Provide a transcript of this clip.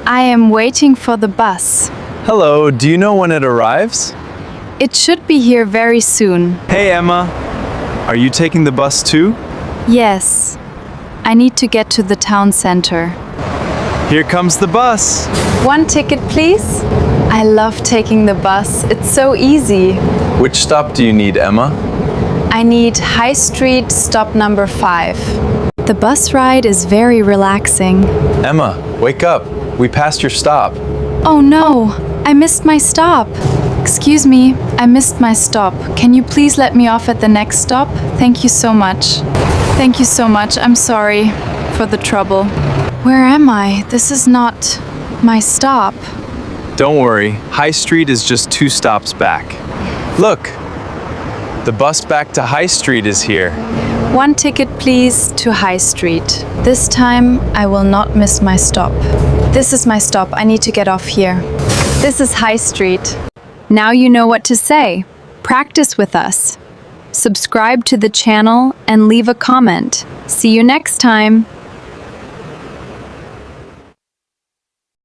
I am waiting for the bus. Hello, do you know when it arrives? It should be here very soon. Hey Emma, are you taking the bus too? Yes. I need to get to the town center. Here comes the bus. One ticket, please. I love taking the bus. It's so easy. Which stop do you need, Emma? I need High Street, stop number 5. The bus ride is very relaxing. Emma, wake up. We passed your stop. Oh no, I missed my stop. Excuse me, I missed my stop. Can you please let me off at the next stop? Thank you so much. Thank you so much. I'm sorry for the trouble. Where am I? This is not my stop. Don't worry, High Street is just 2 stops back. Look, the bus back to High Street is here. One ticket, please, to High Street. This time, I will not miss my stop. This is my stop. I need to get off here. This is High Street. Now you know what to say. Practice with us. Subscribe to the channel and leave a comment. See you next time.